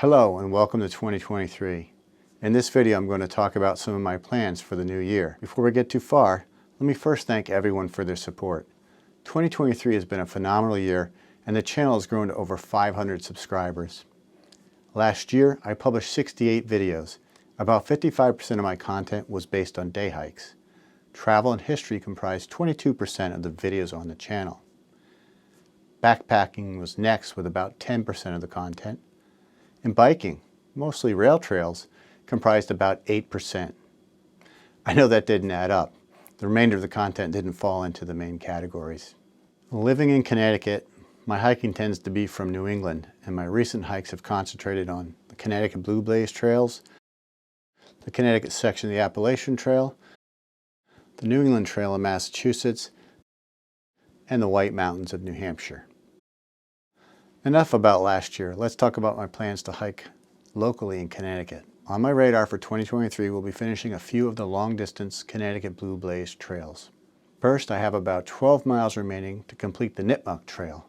Hello and welcome to 2023. In this video I'm going to talk about some of my plans for the new year. Before we get too far, let me first thank everyone for their support. 2023 has been a phenomenal year and the channel has grown to over 500 subscribers. Last year I published 68 videos. About 55% of my content was based on day hikes. Travel and history comprised 22% of the videos on the channel. Backpacking was next with about 10% of the content. And biking, mostly rail trails, comprised about 8%. I know that didn't add up. The remainder of the content didn't fall into the main categories. Living in Connecticut, my hiking tends to be from New England, and my recent hikes have concentrated on the Connecticut Blue Blaze trails, the Connecticut section of the Appalachian Trail, the New England Trail in Massachusetts, and the White Mountains of New Hampshire. Enough about last year. Let's talk about my plans to hike locally in Connecticut. On my radar for 2023, we'll be finishing a few of the long-distance Connecticut Blue Blaze trails. First, I have about 12 miles remaining to complete the Nipmuck Trail.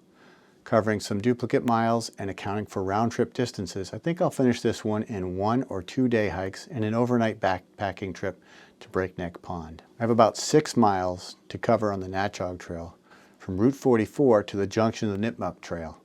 Covering some duplicate miles and accounting for round-trip distances, I think I'll finish this one in 1 or 2 day hikes and an overnight backpacking trip to Breakneck Pond. I have about 6 miles to cover on the Natchaug Trail from Route 44 to the junction of the Nipmuck Trail.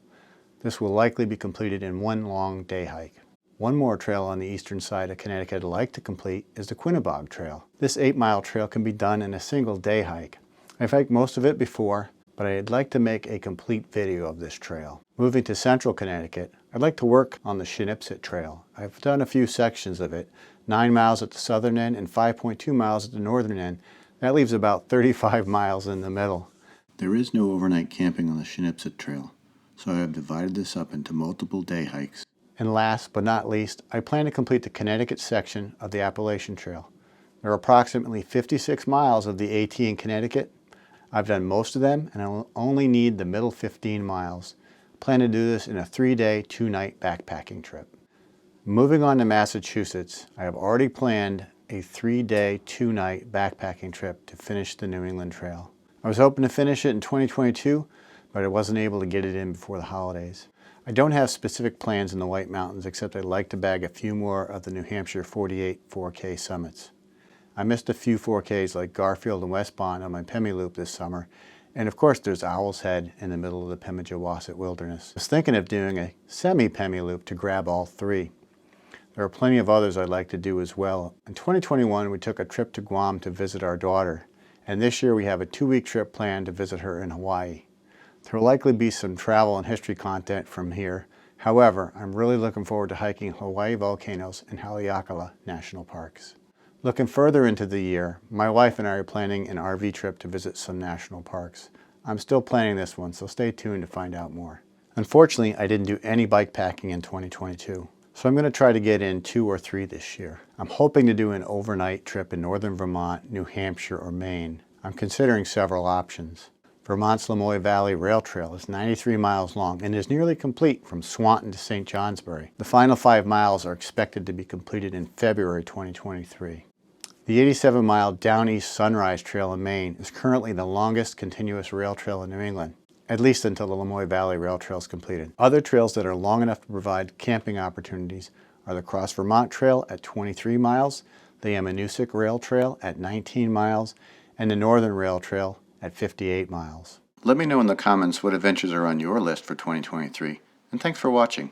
This will likely be completed in 1 long day hike. One more trail on the eastern side of Connecticut I'd like to complete is the Quinebaug Trail. This 8-mile trail can be done in a single day hike. I've hiked most of it before, but I'd like to make a complete video of this trail. Moving to central Connecticut, I'd like to work on the Shenipsit Trail. I've done a few sections of it, 9 miles at the southern end and 5.2 miles at the northern end. That leaves about 35 miles in the middle. There is no overnight camping on the Shenipsit Trail, so I have divided this up into multiple day hikes. And last but not least, I plan to complete the Connecticut section of the Appalachian Trail. There are approximately 56 miles of the AT in Connecticut. I've done most of them and I'll only need the middle 15 miles. I plan to do this in a 3-day, 2-night backpacking trip. Moving on to Massachusetts, I have already planned a 3-day, 2-night backpacking trip to finish the New England Trail. I was hoping to finish it in 2022, but I wasn't able to get it in before the holidays. I don't have specific plans in the White Mountains except I'd like to bag a few more of the New Hampshire 48 4K summits. I missed a few 4Ks like Garfield and Westbond on my Pemi Loop this summer, and of course there's Owl's Head in the middle of the Pemigewasset Wilderness. I was thinking of doing a semi-Pemi Loop to grab all 3. There are plenty of others I'd like to do as well. In 2021 we took a trip to Guam to visit our daughter, and this year we have a 2-week trip planned to visit her in Hawaii. There will likely be some travel and history content from here. However, I'm really looking forward to hiking Hawaii volcanoes and Haleakala National Parks. Looking further into the year, my wife and I are planning an RV trip to visit some national parks. I'm still planning this one, so stay tuned to find out more. Unfortunately, I didn't do any bike packing in 2022, so I'm going to try to get in 2 or 3 this year. I'm hoping to do an overnight trip in northern Vermont, New Hampshire, or Maine. I'm considering several options. Vermont's Lamoille Valley Rail Trail is 93 miles long and is nearly complete from Swanton to St. Johnsbury. The final 5 miles are expected to be completed in February 2023. The 87-mile Down East Sunrise Trail in Maine is currently the longest continuous rail trail in New England, at least until the Lamoille Valley Rail Trail is completed. Other trails that are long enough to provide camping opportunities are the Cross Vermont Trail at 23 miles, the Ammonoosuc Rail Trail at 19 miles, and the Northern Rail Trail at 58 miles. Let me know in the comments what adventures are on your list for 2023, and thanks for watching.